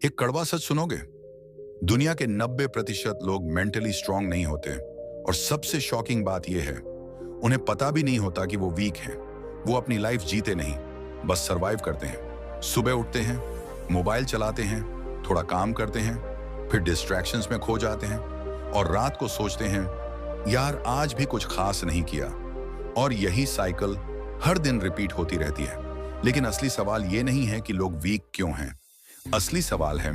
एक कड़वा सच सुनोगे? दुनिया के 90% लोग मेंटली स्ट्रांग नहीं होते और सबसे शॉकिंग बात यह है, उन्हें पता भी नहीं होता कि वो वीक हैं। वो अपनी लाइफ जीते नहीं, बस सरवाइव करते हैं। सुबह उठते हैं, मोबाइल चलाते हैं, थोड़ा काम करते हैं, फिर डिस्ट्रैक्शंस में खो जाते हैं और रात को सोचते हैं, यार आज भी कुछ खास नहीं किया। और यही साइकिल हर दिन रिपीट होती रहती है। लेकिन असली सवाल ये नहीं है कि लोग वीक क्यों हैं। असली सवाल है,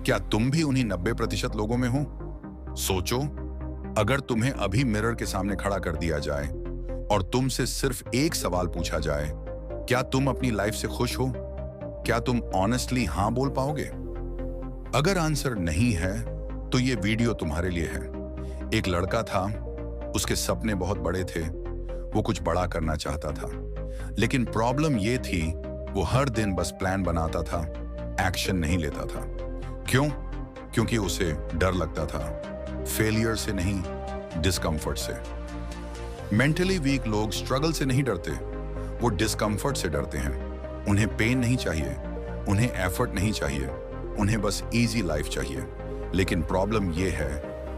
क्या तुम भी उन्हीं 90% लोगों में हो? सोचो, अगर तुम्हें अभी मिरर के सामने खड़ा कर दिया जाए और तुमसे सिर्फ एक सवाल पूछा जाए, क्या तुम अपनी लाइफ से खुश हो? क्या तुम ऑनेस्टली हाँ बोल पाओगे? अगर आंसर नहीं है तो ये वीडियो तुम्हारे लिए है। एक लड़का था, उसके सपने बहुत बड़े थे, वो कुछ बड़ा करना चाहता था, लेकिन प्रॉब्लम ये थी, वो हर दिन बस प्लान बनाता था, एक्शन नहीं लेता था। क्यों? क्योंकि उसे डर लगता था, फेलियर से नहीं, डिस्कंफर्ट से। मेंटली वीक लोग स्ट्रगल से नहीं डरते, वो डिस्कंफर्ट से डरते हैं। उन्हें पेन नहीं चाहिए, उन्हें एफर्ट नहीं चाहिए, उन्हें बस इजी लाइफ चाहिए। लेकिन प्रॉब्लम ये है,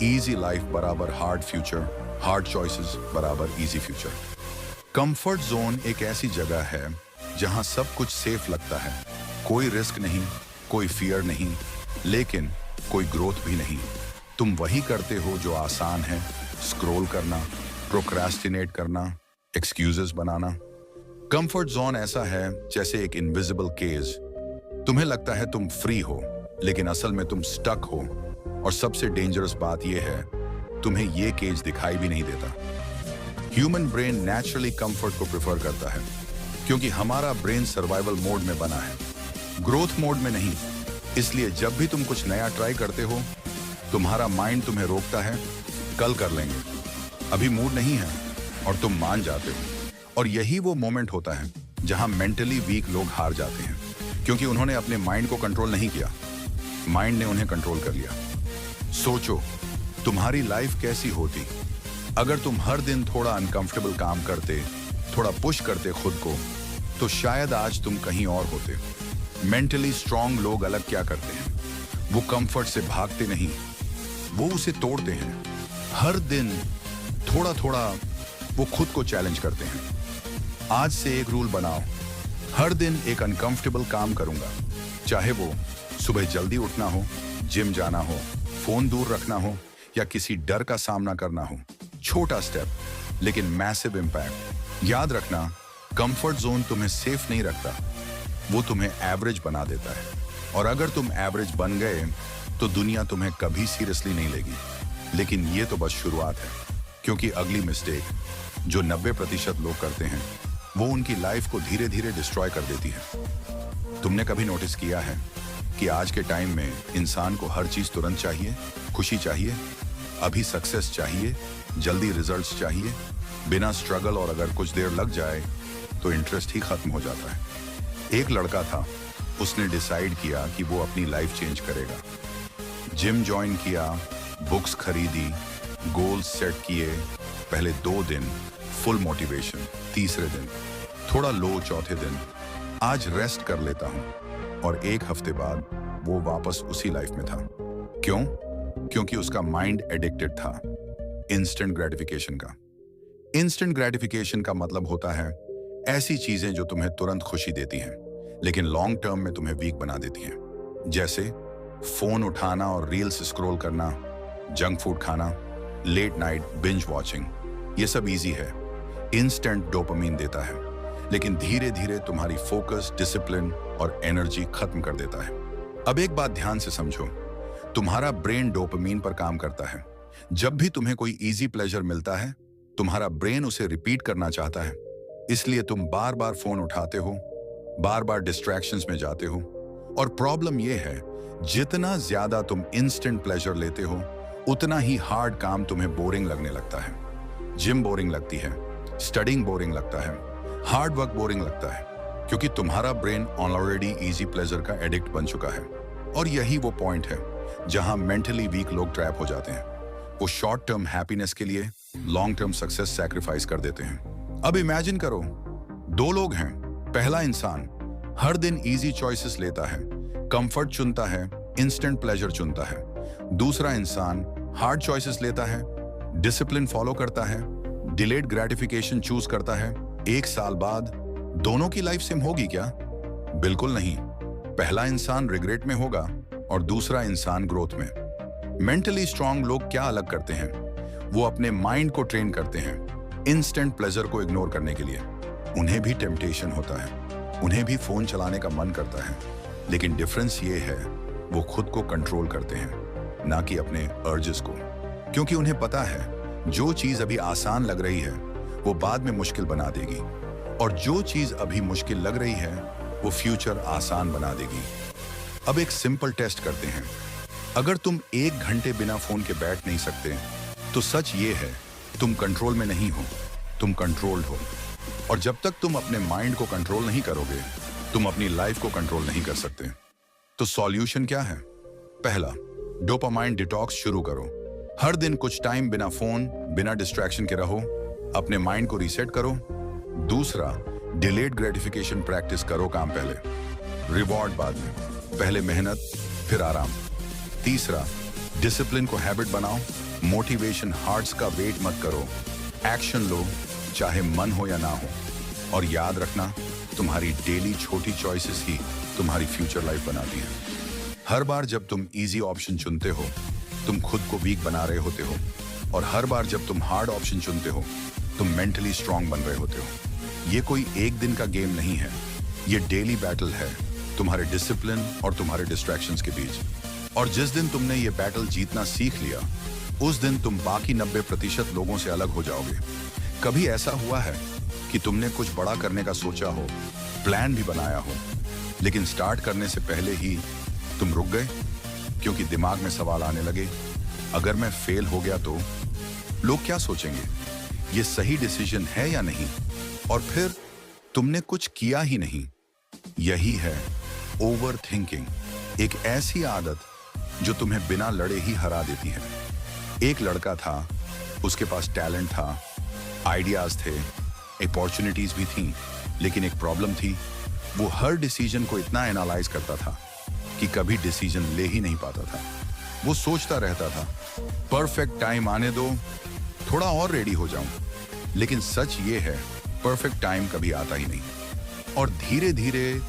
इजी लाइफ बराबर हार्ड फ्यूचर, हार्ड चॉइसेस बराबर इजी फ्यूचर। कंफर्ट जोन एक ऐसी जगह है जहां सब कुछ सेफ लगता है, कोई रिस्क नहीं, कोई फियर नहीं, लेकिन कोई ग्रोथ भी नहीं। तुम वही करते हो जो आसान है, स्क्रॉल करना, प्रोक्रेस्टिनेट करना, एक्सक्यूजेस बनाना। कंफर्ट जोन ऐसा है जैसे एक इनविजिबल केज। तुम्हें लगता है तुम फ्री हो, लेकिन असल में तुम स्टक हो। और सबसे डेंजरस बात यह है, तुम्हें यह केज दिखाई भी नहीं देता। ह्यूमन ब्रेन नेचुरली कंफर्ट को प्रेफर करता है, क्योंकि हमारा ब्रेन सर्वाइवल मोड में बना है, ग्रोथ मोड में नहीं। इसलिए जब भी तुम कुछ नया ट्राई करते हो, तुम्हारा माइंड तुम्हें रोकता है, कल कर लेंगे, अभी मूड नहीं है, और तुम मान जाते हो। और यही वो मोमेंट होता है जहां मेंटली वीक लोग हार जाते हैं, क्योंकि उन्होंने अपने माइंड को कंट्रोल नहीं किया, माइंड ने उन्हें कंट्रोल कर लिया। सोचो, तुम्हारी लाइफ कैसी होती अगर तुम हर दिन थोड़ा अनकंफर्टेबल काम करते, थोड़ा पुश करते खुद को, तो शायद आज तुम कहीं और होते। मेंटली स्ट्रांग लोग अलग क्या करते हैं? वो कंफर्ट से भागते नहीं, वो उसे तोड़ते हैं। हर दिन थोड़ा थोड़ा वो खुद को चैलेंज करते हैं। आज से एक रूल बनाओ, हर दिन एक अनकंफर्टेबल काम करूंगा, चाहे वो सुबह जल्दी उठना हो, जिम जाना हो, फोन दूर रखना हो, या किसी डर का सामना करना हो। छोटा स्टेप, लेकिन मैसिव इंपैक्ट। याद रखना, कंफर्ट जोन तुम्हें सेफ नहीं रखता, वो तुम्हें एवरेज बना देता है। और अगर तुम एवरेज बन गए तो दुनिया तुम्हें कभी सीरियसली नहीं लेगी। लेकिन ये तो बस शुरुआत है, क्योंकि अगली मिस्टेक जो 90% लोग करते हैं, वो उनकी लाइफ को धीरे धीरे डिस्ट्रॉय कर देती है। तुमने कभी नोटिस किया है कि आज के टाइम में इंसान को हर चीज तुरंत चाहिए? खुशी चाहिए, अभी सक्सेस चाहिए, जल्दी रिजल्ट्स चाहिए, बिना स्ट्रगल, और अगर कुछ देर लग जाए तो इंटरेस्ट ही खत्म हो जाता है। एक लड़का था, उसने डिसाइड किया कि वो अपनी लाइफ चेंज करेगा। जिम ज्वाइन किया, बुक्स खरीदी, गोल्स सेट किए। पहले 2 दिन फुल मोटिवेशन, तीसरे दिन थोड़ा लो, चौथे दिन आज रेस्ट कर लेता हूं। और 1 हफ्ते बाद वो वापस उसी लाइफ में था। क्यों? क्योंकि उसका माइंड एडिक्टेड था इंस्टेंट ग्रेटिफिकेशन का। इंस्टेंट ग्रेटिफिकेशन का मतलब होता है ऐसी चीजें जो तुम्हें तुरंत खुशी देती हैं, लेकिन लॉन्ग टर्म में तुम्हें वीक बना देती हैं। जैसे फोन उठाना और रील्स स्क्रॉल करना, जंक फूड खाना, लेट नाइट बिंज वॉचिंग। ये सब इजी है, इंस्टेंट डोपामीन देता है, लेकिन धीरे धीरे तुम्हारी फोकस, डिसिप्लिन और एनर्जी खत्म कर देता है। अब एक बात ध्यान से समझो, तुम्हारा ब्रेन डोपामीन पर काम करता है। जब भी तुम्हें कोई इजी प्लेजर मिलता है, तुम्हारा ब्रेन उसे रिपीट करना चाहता है। इसलिए तुम बार बार फोन उठाते हो, बार बार डिस्ट्रैक्शंस में जाते हो। और प्रॉब्लम यह है, जितना ज्यादा तुम इंस्टेंट प्लेजर लेते हो, उतना ही हार्ड काम तुम्हें बोरिंग लगने लगता है। जिम बोरिंग लगती है, स्टडिंग बोरिंग लगता है, हार्ड वर्क बोरिंग लगता है, क्योंकि तुम्हारा ब्रेन ऑलरेडी इजी प्लेजर का एडिक्ट बन चुका है। और यही वो पॉइंट है जहां मेंटली वीक लोग ट्रैप हो जाते हैं। वो शॉर्ट टर्म हैप्पीनेस के लिए लॉन्ग टर्म सक्सेस सैक्रिफाइस कर देते हैं। अब इमेजिन करो, 2 लोग हैं। पहला इंसान हर दिन इजी चॉइसेस लेता है, कंफर्ट चुनता है, इंस्टेंट प्लेजर चुनता है, दूसरा इंसान हार्ड चॉइसेस लेता है, डिसिप्लिन फॉलो करता है, डिलेड ग्रेटिफिकेशन चूज करता है। 1 साल बाद दोनों की लाइफ सेम होगी क्या? बिल्कुल नहीं। पहला इंसान रिग्रेट में होगा और दूसरा इंसान ग्रोथ में। मेंटली स्ट्रांग लोग क्या अलग करते हैं? वो अपने माइंड को ट्रेन करते हैं इंस्टेंट प्लेजर को इग्नोर करने के लिए। उन्हें भी टेम्पटेशन होता है, उन्हें भी फोन चलाने का मन करता है, लेकिन डिफरेंस ये है वो खुद को कंट्रोल करते हैं, ना कि अपने अर्जेस को। क्योंकि उन्हें पता है जो चीज अभी आसान लग रही है वो बाद में मुश्किल बना देगी, और जो चीज अभी मुश्किल लग रही है वो फ्यूचर आसान बना देगी। अब एक सिंपल टेस्ट करते हैं। अगर तुम 1 घंटे बिना फोन के बैठ नहीं सकते तो सच ये है तुम कंट्रोल में नहीं हो, तुम कंट्रोल्ड हो। और जब तक तुम अपने माइंड को कंट्रोल नहीं करोगे तुम अपनी लाइफ को कंट्रोल नहीं कर सकते। तो सॉल्यूशन क्या है? पहला, डोपामाइन डिटॉक्स शुरू करो। हर दिन कुछ टाइम बिना फोन, बिना डिस्ट्रैक्शन के रहो, अपने माइंड को रीसेट करो। दूसरा, डिलेड ग्रेटिफिकेशन प्रैक्टिस करो, काम पहले, रिवॉर्ड बाद में, पहले मेहनत फिर आराम। तीसरा, डिसिप्लिन को हैबिट बनाओ, मोटिवेशन हार्ट्स का वेट मत करो, एक्शन लो चाहे मन हो या ना हो। और याद रखना, तुम्हारी डेली छोटी चॉइसेस ही तुम्हारी फ्यूचर लाइफ बनाती हैं। हर बार जब तुम इजी ऑप्शन चुनते हो तुम खुद को वीक बना रहे होते हो, और हर बार जब तुम हार्ड ऑप्शन चुनते हो तुम मेंटली स्ट्रांग बन रहे होते हो। ये कोई एक दिन का गेम नहीं है, ये डेली बैटल है तुम्हारे डिसिप्लिन और तुम्हारे डिस्ट्रैक्शंस के बीच। और जिस दिन तुमने ये बैटल जीतना सीख लिया उस दिन तुम बाकी 90% लोगों से अलग हो जाओगे। कभी ऐसा हुआ है कि तुमने कुछ बड़ा करने का सोचा हो, प्लान भी बनाया हो, लेकिन स्टार्ट करने से पहले ही तुम रुक गए क्योंकि दिमाग में सवाल आने लगे, अगर मैं फेल हो गया तो लोग क्या सोचेंगे, ये सही डिसीजन है या नहीं, और फिर तुमने कुछ किया ही नहीं। यही है ओवर थिंकिंग, एक ऐसी आदत जो तुम्हें बिना लड़े ही हरा देती है। एक लड़का था, उसके पास टैलेंट था, आइडियाज थे, अपॉर्चुनिटीज भी थी, लेकिन एक प्रॉब्लम थी, वो हर डिसीजन को इतना एनालाइज करता था कि कभी डिसीजन ले ही नहीं पाता था। वो सोचता रहता था परफेक्ट टाइम आने दो, थोड़ा और रेडी हो जाऊं, लेकिन सच ये है परफेक्ट टाइम कभी आता ही नहीं। और धीरे धीरे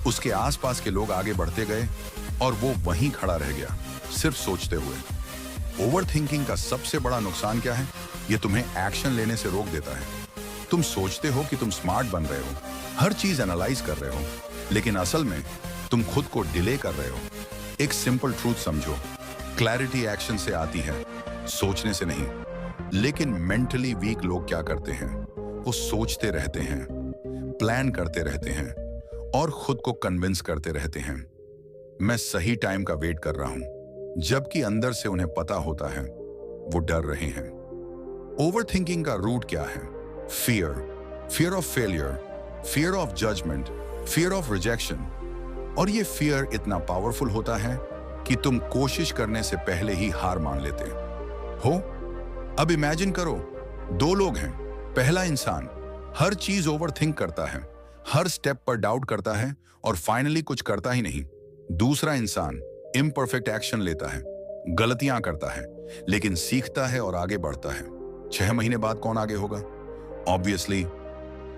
उसके आसपास के लोग आगे बढ़ते गए और वो वहीं खड़ा रह गया सिर्फ सोचते हुए। ओवर थिंकिंग का सबसे बड़ा नुकसान क्या है? ये तुम्हें एक्शन लेने से रोक देता है। तुम सोचते हो कि तुम स्मार्ट बन रहे हो, हर चीज एनालाइज कर रहे हो, लेकिन असल में तुम खुद को डिले कर रहे हो। एक सिंपल ट्रूथ समझो, क्लैरिटी एक्शन से आती है, सोचने से नहीं। लेकिन मेंटली वीक लोग क्या करते हैं? वो सोचते रहते हैं, प्लान करते रहते हैं और खुद को कन्विंस करते रहते हैं मैं सही टाइम का वेट कर रहा हूं, जबकि अंदर से उन्हें पता होता है वो डर रहे हैं। ओवर थिंकिंग का रूट क्या है? Fear of failure, fear of judgement, fear of rejection. और ये फियर इतना पावरफुल होता है कि तुम कोशिश करने से पहले ही हार मान लेते हो। अब इमेजिन करो, 2 लोग हैं। पहला इंसान हर चीज ओवर थिंक करता है, हर स्टेप पर डाउट करता है और फाइनली कुछ करता ही नहीं। दूसरा इंसान इम्परफेक्ट एक्शन लेता है, गलतियां करता है, लेकिन सीखता है और आगे बढ़ता है। 6 महीने बाद कौन आगे होगा? ऑब्वियसली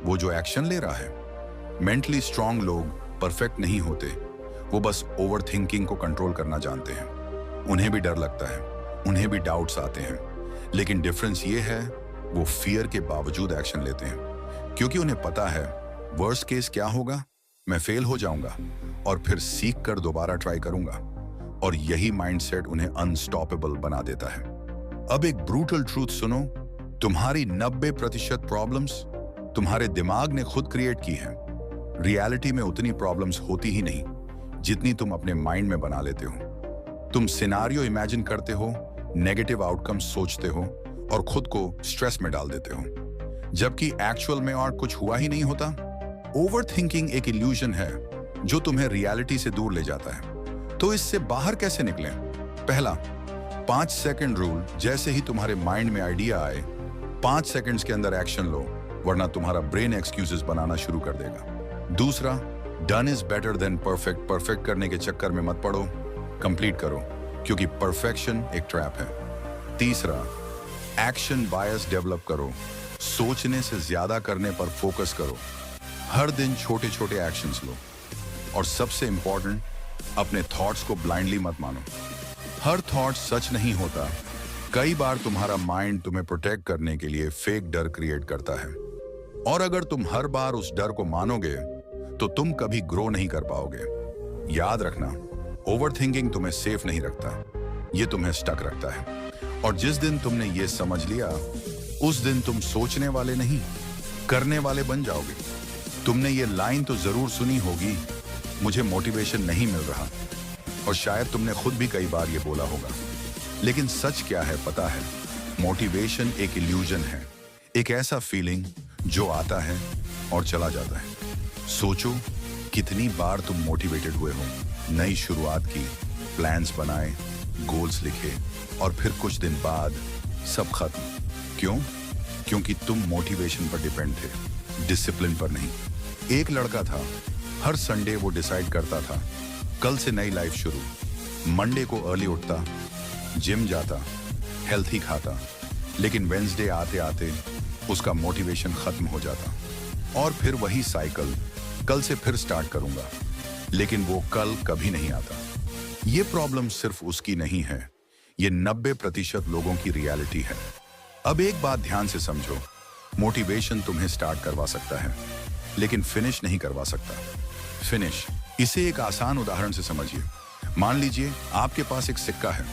वो जो एक्शन ले रहा है। मेंटली स्ट्रांग लोग परफेक्ट नहीं होते, वो बस ओवर थिंकिंग को कंट्रोल करना जानते हैं। उन्हें भी डर लगता है, उन्हें भी डाउट्स आते हैं, लेकिन डिफरेंस ये है वो फियर के बावजूद एक्शन लेते हैं, क्योंकि उन्हें पता है वर्स्ट केस क्या होगा, मैं फेल हो जाऊंगा और फिर सीख कर दोबारा ट्राई करूंगा। और यही माइंडसेट उन्हें अनस्टॉपेबल बना देता है। अब एक ब्रूटल ट्रूथ सुनो, तुम्हारी 90% प्रॉब्लम्स तुम्हारे दिमाग ने खुद क्रिएट की हैं। रियलिटी में उतनी प्रॉब्लम्स होती ही नहीं जितनी तुम अपने माइंड में बना लेते हो। तुम सिनारियो इमेजिन करते हो, नेगेटिव आउटकम्स सोचते हो और खुद को स्ट्रेस में डाल देते हो, जबकि एक्चुअल में और कुछ हुआ ही नहीं होता। ओवर थिंकिंग एक इल्यूजन है जो तुम्हें रियलिटी से दूर ले जाता है। तो इससे बाहर कैसे निकलें? पहला, 5 सेकंड रूल। जैसे ही तुम्हारे माइंड में आइडिया आए 5 सेकंड्स के अंदर एक्शन लो, वरना तुम्हारा ब्रेन एक्सक्यूजेस बनाना शुरू कर देगा। दूसरा, done is better than perfect. Perfect करने के चक्कर में मत पड़ो, कंप्लीट करो, क्योंकि परफेक्शन एक ट्रैप है। तीसरा, एक्शन बायस डेवलप करो। सोचने से ज्यादा करने पर फोकस करो। हर दिन छोटे छोटे एक्शंस लो। और सबसे इंपॉर्टेंट, अपने थॉट्स को ब्लाइंडली मत मानो। हर थॉट सच नहीं होता। कई बार तुम्हारा माइंड तुम्हें प्रोटेक्ट करने के लिए फेक डर क्रिएट करता है, और अगर तुम हर बार उस डर को मानोगे तो तुम कभी ग्रो नहीं कर पाओगे। याद रखना, ओवरथिंकिंग तुम्हें सेफ नहीं रखता, ये तुम्हें स्टक रखता है। और जिस दिन तुमने ये समझ लिया, उस दिन तुम सोचने वाले नहीं, करने वाले बन जाओगे। तुमने ये लाइन तो जरूर सुनी होगी, मुझे मोटिवेशन नहीं मिल रहा, और शायद तुमने खुद भी कई बार ये बोला होगा। लेकिन सच क्या है पता है? मोटिवेशन एक इल्यूजन है, एक ऐसा फीलिंग जो आता है और चला जाता है। सोचो कितनी बार तुम मोटिवेटेड हुए हो, नई शुरुआत की, प्लान्स बनाए, गोल्स लिखे, और फिर कुछ दिन बाद सब खत्म। क्यों? क्योंकि तुम मोटिवेशन पर डिपेंड थे, डिसिप्लिन पर नहीं। एक लड़का था, हर संडे वो डिसाइड करता था कल से नई लाइफ शुरू। मंडे को अर्ली उठता, जिम जाता, हेल्थी खाता, लेकिन वेंसडे आते आते उसका मोटिवेशन खत्म हो जाता। और फिर वही साइकिल, कल से फिर स्टार्ट करूंगा, लेकिन वो कल कभी नहीं आता। ये प्रॉब्लम सिर्फ उसकी नहीं है, ये 90% लोगों की रियलिटी है। अब एक बात ध्यान से समझो, मोटिवेशन तुम्हें स्टार्ट करवा सकता है, लेकिन फिनिश नहीं करवा सकता। फिनिश, इसे एक आसान उदाहरण से समझिए। मान लीजिए आपके पास एक सिक्का है।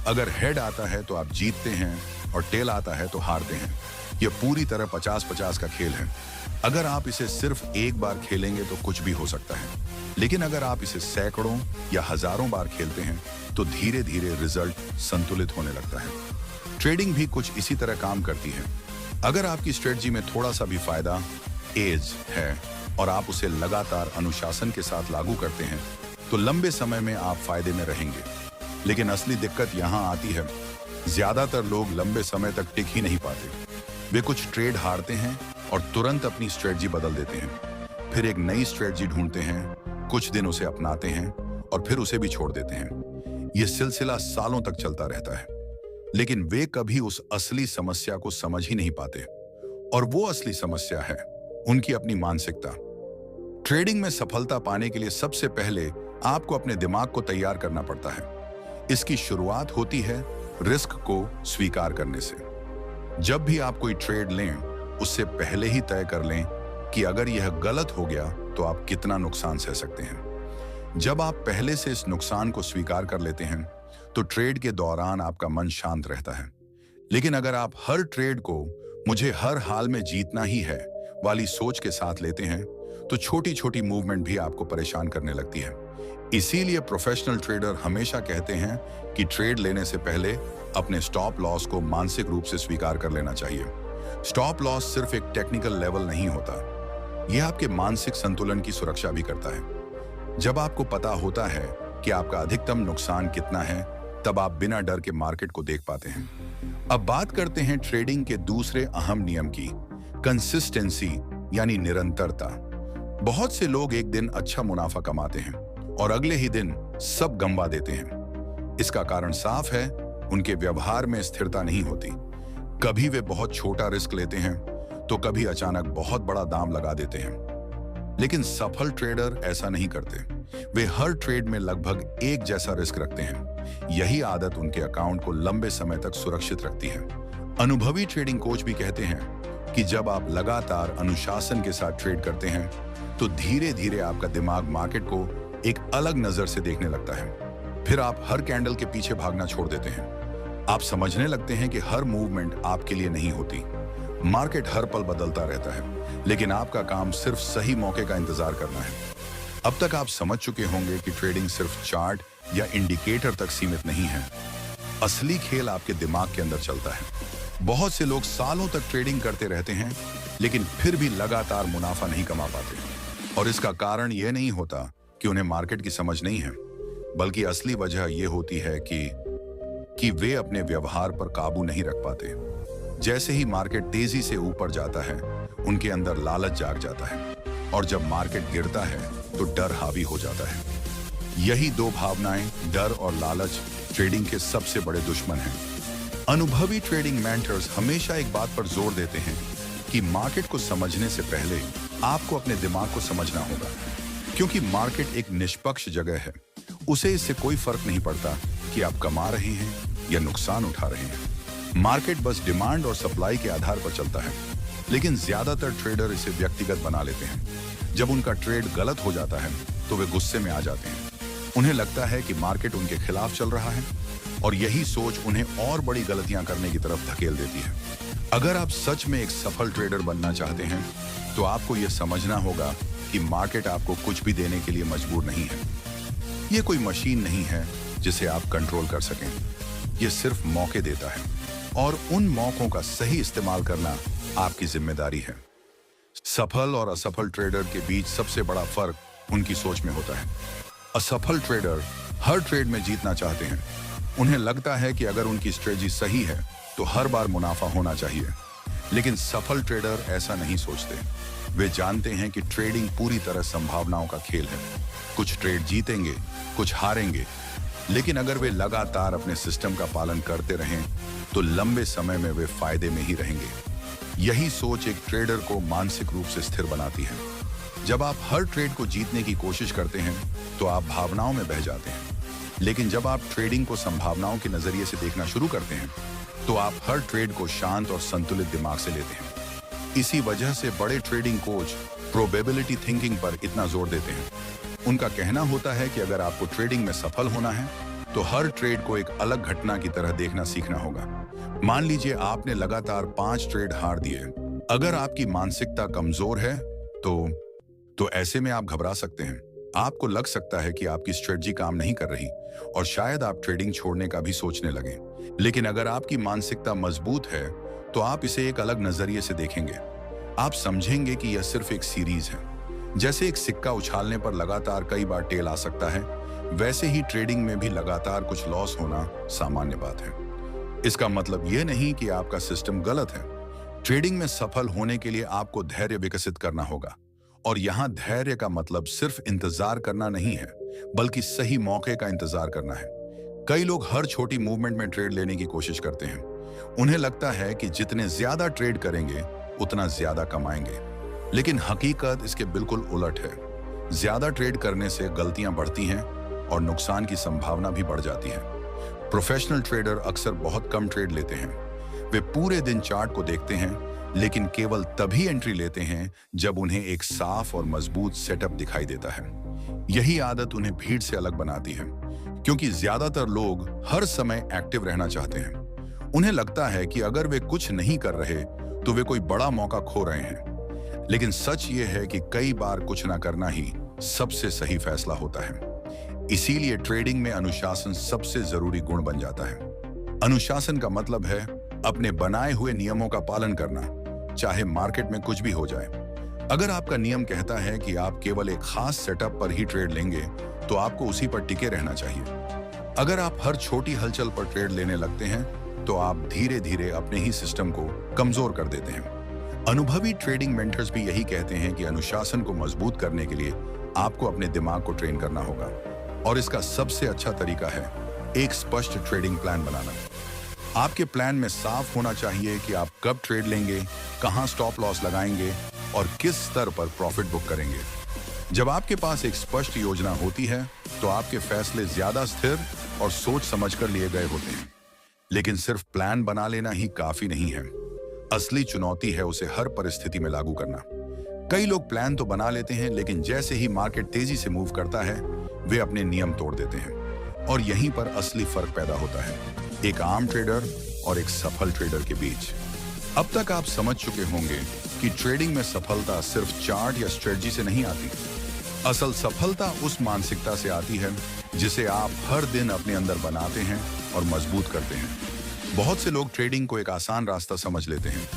अगर हेड आता है तो आप जीतते हैं, और टेल आता है तो हारते हैं। यह पूरी तरह 50-50 का खेल है। अगर आप इसे सिर्फ एक बार खेलेंगे तो कुछ भी हो सकता है, लेकिन अगर आप इसे सैकड़ों या हजारों बार खेलते हैं तो धीरे धीरे रिजल्ट संतुलित होने लगता है। ट्रेडिंग भी कुछ इसी तरह काम करती है। अगर आपकी स्ट्रेटजी में थोड़ा सा भी फायदा एज है और आप उसे लगातार अनुशासन के साथ लागू करते हैं, तो लंबे समय में आप फायदे में रहेंगे। लेकिन असली दिक्कत यहाँ आती है, ज्यादातर लोग लंबे समय तक टिक ही नहीं पाते। वे कुछ ट्रेड हारते हैं और तुरंत अपनी स्ट्रेटजी बदल देते हैं। फिर एक नई स्ट्रेटजी ढूंढते हैं, कुछ दिन उसे अपनाते हैं और फिर उसे भी छोड़ देते हैं। यह सिलसिला सालों तक चलता रहता है, लेकिन वे कभी उस असली समस्या को समझ ही नहीं पाते। और वो असली समस्या है उनकी अपनी मानसिकता। ट्रेडिंग में सफलता पाने के लिए सबसे पहले आपको अपने दिमाग को तैयार करना पड़ता है। इसकी शुरुआत होती है रिस्क को स्वीकार करने से। जब भी आप कोई ट्रेड लें, उससे पहले ही तय कर लें कि अगर यह गलत हो गया तो आप कितना नुकसान सह सकते हैं। जब आप पहले से इस नुकसान को स्वीकार कर लेते हैं तो ट्रेड के दौरान आपका मन शांत रहता है। लेकिन अगर आप हर ट्रेड को मुझे हर हाल में जीतना ही है वाली सोच के साथ लेते हैं, तो छोटी छोटी मूवमेंट भी आपको परेशान करने लगती है। इसीलिए प्रोफेशनल ट्रेडर हमेशा कहते हैं कि ट्रेड लेने से पहले अपने स्टॉप लॉस को मानसिक रूप से स्वीकार कर लेना चाहिए। स्टॉप लॉस सिर्फ एक टेक्निकल लेवल नहीं होता, यह आपके मानसिक संतुलन की सुरक्षा भी करता है। जब आपको पता होता है कि आपका अधिकतम नुकसान कितना है, तब आप बिना डर के मार्केट को देख पाते हैं। अब बात करते हैं ट्रेडिंग के दूसरे अहम नियम की, कंसिस्टेंसी यानी निरंतरता। बहुत से लोग एक दिन अच्छा मुनाफा कमाते हैं और अगले ही दिन सब गंवा देते हैं। इसका कारण साफ है, उनके व्यवहार में स्थिरता नहीं होती। कभी वे बहुत छोटा रिस्क लेते हैं तो कभी अचानक बहुत बड़ा दाम लगा देते हैं। लेकिन सफल ट्रेडर ऐसा नहीं करते। वे हर ट्रेड में लगभग एक जैसा रिस्क रखते हैं। यही आदत उनके अकाउंट को लंबे समय तक सुरक्षित रखती है। अनुभवी ट्रेडिंग कोच भी कहते हैं कि जब आप लगातार अनुशासन के साथ ट्रेड करते हैं तो धीरे धीरे आपका दिमाग मार्केट को एक अलग नजर से देखने लगता है। फिर आप हर कैंडल के पीछे भागना छोड़ देते हैं। आप समझने लगते हैं कि हर मूवमेंट आपके लिए नहीं होती। मार्केट हर पल बदलता रहता है, लेकिन आपका काम सिर्फ सही मौके का इंतजार करना है। अब तक आप समझ चुके होंगे कि ट्रेडिंग सिर्फ चार्ट या इंडिकेटर तक सीमित नहीं है। असली खेल आपके दिमाग के अंदर चलता है। बहुत से लोग सालों तक ट्रेडिंग करते रहते हैं, लेकिन फिर भी लगातार मुनाफा नहीं कमा पाते। और इसका कारण यह नहीं होता कि उन्हें मार्केट की समझ नहीं है, बल्कि असली वजह यह होती है कि वे अपने व्यवहार पर काबू नहीं रख पाते। जैसे ही मार्केट तेजी से ऊपर जाता है, उनके अंदर लालच जाग जाता है, और जब मार्केट गिरता है तो डर हावी हो जाता है। यही दो भावनाएं, डर और लालच, ट्रेडिंग के सबसे बड़े दुश्मन हैं। अनुभवी ट्रेडिंग मेंटर्स हमेशा एक बात पर जोर देते हैं कि मार्केट को समझने से पहले आपको अपने दिमाग को समझना होगा, क्योंकि मार्केट एक निष्पक्ष जगह है। उसे इससे कोई फर्क नहीं पड़ता कि आप कमा रहे हैं या नुकसान उठा रहे हैं। मार्केट बस डिमांड और सप्लाई के आधार पर चलता है, लेकिन ज्यादातर ट्रेडर इसे व्यक्तिगत बना लेते हैं। जब उनका ट्रेड गलत हो जाता है तो वे गुस्से में आ जाते हैं। उन्हें लगता है कि मार्केट उनके खिलाफ चल रहा है, और यही सोच उन्हें और बड़ी गलतियां करने की तरफ धकेल देती है। अगर आप सच में एक सफल ट्रेडर बनना चाहते हैं तो आपको यह समझना होगा कि मार्केट आपको कुछ भी देने के लिए मजबूर नहीं है। यह कोई मशीन नहीं है जिसे आप कंट्रोल कर सकें। यह सिर्फ मौके देता है, और उन मौकों का सही इस्तेमाल करना आपकी जिम्मेदारी है। सफल और असफल ट्रेडर के बीच सबसे बड़ा फर्क उनकी सोच में होता है। असफल ट्रेडर हर ट्रेड में जीतना चाहते हैं। उन्हें लगता है कि अगर उनकी स्ट्रेटजी सही है तो हर बार मुनाफा होना चाहिए। लेकिन सफल ट्रेडर ऐसा नहीं सोचते। वे जानते हैं कि ट्रेडिंग पूरी तरह संभावनाओं का खेल है। कुछ ट्रेड जीतेंगे, कुछ हारेंगे, लेकिन अगर वे लगातार अपने सिस्टम का पालन करते रहें तो लंबे समय में वे फायदे में ही रहेंगे। यही सोच एक ट्रेडर को मानसिक रूप से स्थिर बनाती है। जब आप हर ट्रेड को जीतने की कोशिश करते हैं तो आप भावनाओं में बह जाते हैं, लेकिन जब आप ट्रेडिंग को संभावनाओं के नजरिए से देखना शुरू करते हैं तो आप हर ट्रेड को शांत और संतुलित दिमाग से लेते हैं। इसी वजह से बड़े ट्रेडिंग कोच प्रोबेबिलिटी थिंकिंग पर इतना जोर देते हैं। उनका कहना होता है कि अगर आपको ट्रेडिंग में सफल होना है तो हर ट्रेड को एक अलग घटना की तरह देखना सीखना होगा। मान लीजिए आपने लगातार 5 ट्रेड हार दिए। अगर आपकी मानसिकता कमजोर है तो ऐसे में आप घबरा सकते हैं। आपको लग सकता है कि आपकी स्ट्रेटजी काम नहीं कर रही और शायद आप ट्रेडिंग छोड़ने का भी सोचने लगे। लेकिन अगर आपकी मानसिकता मजबूत है तो आप इसे एक अलग नजरिए से देखेंगे। आप समझेंगे कि यह सिर्फ एक सीरीज है। जैसे एक सिक्का उछालने पर लगातार कई बार टेल आ सकता है, वैसे ही ट्रेडिंग में भी लगातार कुछ लॉस होना सामान्य बात है। इसका मतलब यह नहीं कि आपका सिस्टम गलत है। ट्रेडिंग में सफल होने के लिए आपको धैर्य विकसित करना होगा, और यहां धैर्य का मतलब सिर्फ इंतजार करना नहीं है, बल्कि सही मौके का इंतजार करना है। कई लोग हर छोटी मूवमेंट में ट्रेड लेने की कोशिश करते हैं। उन्हें लगता है कि जितने ज्यादा ट्रेड करेंगे उतना ज्यादा कमाएंगे, लेकिन हकीकत इसके बिल्कुल उलट है। ज्यादा ट्रेड करने से गलतियां बढ़ती हैं और नुकसान की संभावना भी बढ़ जाती है। प्रोफेशनल ट्रेडर अक्सर बहुत कम ट्रेड लेते हैं। वे पूरे दिन चार्ट को देखते हैं, लेकिन केवल तभी एंट्री लेते हैं जब उन्हें एक साफ और मजबूत सेटअप दिखाई देता है। यही आदत उन्हें भीड़ से अलग बनाती है, क्योंकि ज्यादातर लोग हर समय एक्टिव रहना चाहते हैं। उन्हें लगता है कि अगर वे कुछ नहीं कर रहे तो वे कोई बड़ा मौका खो रहे हैं। लेकिन सच ये है कि कई बार कुछ ना करना ही सबसे सही फैसला होता है। इसीलिए ट्रेडिंग में अनुशासन सबसे जरूरी गुण बन जाता है। अनुशासन का मतलब है अपने बनाए हुए नियमों का पालन करना, चाहे मार्केट में कुछ भी हो जाए। अगर आपका नियम कहता है कि आप केवल एक खास सेटअप पर ही ट्रेड लेंगे तो आपको उसी पर टिके रहना चाहिए। अगर आप हर छोटी हलचल पर ट्रेड लेने लगते हैं तो आप धीरे धीरे अपने ही सिस्टम को कमजोर कर देते हैं। अनुभवी ट्रेडिंग मेंटर्स भी यही कहते हैं कि अनुशासन को मजबूत करने के लिए आपको अपने दिमाग को ट्रेन करना होगा, और इसका सबसे अच्छा तरीका है एक स्पष्ट ट्रेडिंग प्लान बनाना। आपके प्लान में साफ होना चाहिए कि आप कब ट्रेड लेंगे, कहां स्टॉप लॉस लगाएंगे और किस स्तर पर प्रॉफिट बुक करेंगे। जब आपके पास एक स्पष्ट योजना होती है तो आपके फैसले ज्यादा स्थिर और सोच समझकर लिए गए होते हैं। लेकिन सिर्फ प्लान बना लेना ही काफी नहीं है। असली चुनौती है उसे हर परिस्थिति में लागू करना। कई लोग प्लान तो बना लेते हैं, लेकिन जैसे ही मार्केट तेजी से मूव करता है वे अपने नियम तोड़ देते हैं, और यहीं पर असली फर्क पैदा होता है एक आम ट्रेडर और एक सफल ट्रेडर के बीच। अब तक आप समझ चुके होंगे कि ट्रेडिंग में सफलता सिर्फ चार्ट या स्ट्रेटजी से नहीं आती। असल सफलता उस मानसिकता से आती है जिसे आप हर दिन अपने अंदर बनाते हैं और मजबूत करते हैं। बहुत से लोग ट्रेडिंग को एक आसान रास्ता समझ लेते हैं।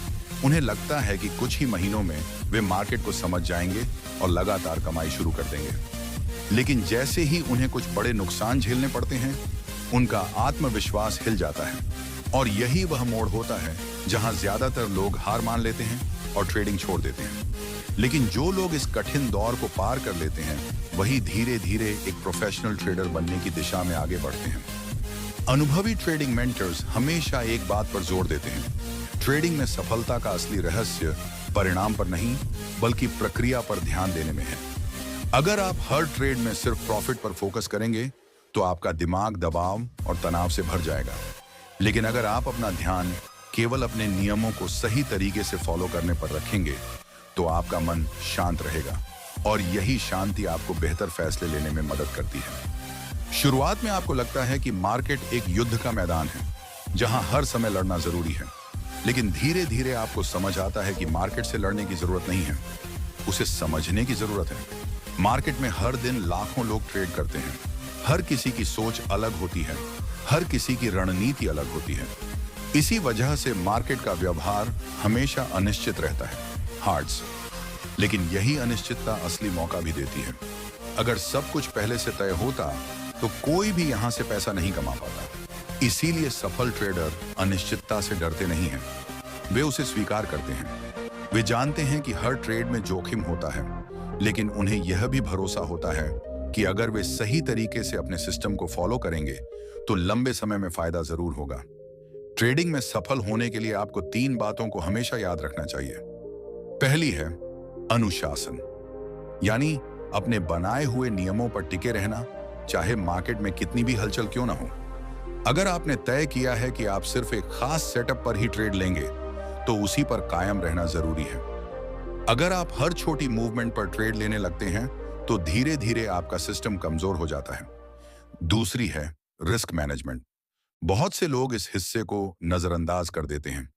उन्हें लगता है कि कुछ ही महीनों में वे मार्केट को समझ जाएंगे और लगातार कमाई शुरू कर देंगे। लेकिन जैसे ही उन्हें कुछ बड़े नुकसान झेलने पड़ते हैं, उनका आत्मविश्वास हिल जाता है, और यही वह मोड़ होता है जहां ज्यादातर लोग हार मान लेते हैं और ट्रेडिंग छोड़ देते हैं। लेकिन जो लोग इस कठिन दौर को पार कर लेते हैं वही धीरे धीरे एक प्रोफेशनल ट्रेडर बनने की दिशा में आगे बढ़ते हैं। अनुभवी ट्रेडिंग मेंटर्स हमेशा एक बात पर जोर देते हैं, ट्रेडिंग में सफलता का असली रहस्य परिणाम पर नहीं बल्कि प्रक्रिया पर ध्यान देने में है। अगर आप हर ट्रेड में सिर्फ प्रॉफिट पर फोकस करेंगे तो आपका दिमाग दबाव और तनाव से भर जाएगा। लेकिन अगर आप अपना ध्यान केवल अपने नियमों को सही तरीके से फॉलो करने पर रखेंगे तो आपका मन शांत रहेगा और यही शांति आपको बेहतर फैसले लेने में मदद करती है। शुरुआत में आपको लगता है कि मार्केट एक युद्ध का मैदान है जहां हर समय लड़ना जरूरी है, लेकिन धीरे धीरे आपको समझ आता है कि मार्केट से लड़ने की जरूरत नहीं है, उसे समझने की जरूरत है। मार्केट में हर दिन लाखों लोग ट्रेड करते हैं, हर किसी की सोच अलग होती है, हर किसी की रणनीति अलग होती है। इसी वजह से मार्केट का व्यवहार हमेशा अनिश्चित रहता है, हार्ड्स। लेकिन यही अनिश्चितता असली मौका भी देती है। अगर सब कुछ पहले से तय होता तो कोई भी यहां से पैसा नहीं कमा पाता। इसीलिए सफल ट्रेडर अनिश्चितता से डरते नहीं हैं, वे उसे स्वीकार करते हैं। वे जानते हैं कि हर ट्रेड में जोखिम होता है, लेकिन उन्हें यह भी भरोसा होता है कि अगर वे सही तरीके से अपने सिस्टम को फॉलो करेंगे तो लंबे समय में फायदा जरूर होगा। ट्रेडिंग में सफल होने के लिए आपको 3 बातों को हमेशा याद रखना चाहिए। पहली है अनुशासन, यानी अपने बनाए हुए नियमों पर टिके रहना, चाहे मार्केट में कितनी भी हलचल क्यों ना हो। अगर आपने तय किया है कि आप सिर्फ एक खास सेटअप पर ही ट्रेड लेंगे तो उसी पर कायम रहना जरूरी है। अगर आप हर छोटी मूवमेंट पर ट्रेड लेने लगते हैं तो धीरे धीरे आपका सिस्टम कमजोर हो जाता है। दूसरी है रिस्क मैनेजमेंट। बहुत से लोग इस हिस्से को नजरअंदाज कर देते हैं।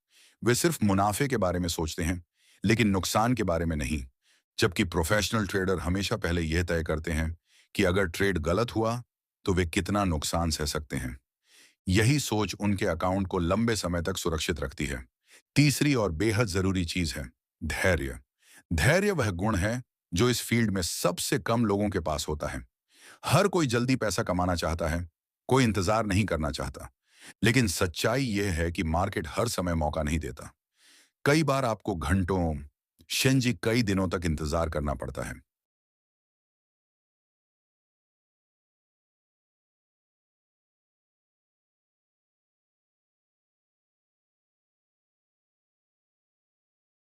वे सिर्फ मुनाफे के बारे में सोचते हैं लेकिन नुकसान के बारे में नहीं। जबकि प्रोफेशनल ट्रेडर हमेशा पहले यह तय करते हैं कि अगर ट्रेड गलत हुआ तो वे कितना नुकसान सह सकते हैं। यही सोच उनके अकाउंट को लंबे समय तक सुरक्षित रखती है। तीसरी और बेहद जरूरी चीज है धैर्य। धैर्य वह गुण है जो इस फील्ड में सबसे कम लोगों के पास होता है। हर कोई जल्दी पैसा कमाना चाहता है, कोई इंतजार नहीं करना चाहता। लेकिन सच्चाई यह है कि मार्केट हर समय मौका नहीं देता। कई बार आपको घंटों, शिंजी कई दिनों तक इंतजार करना पड़ता है।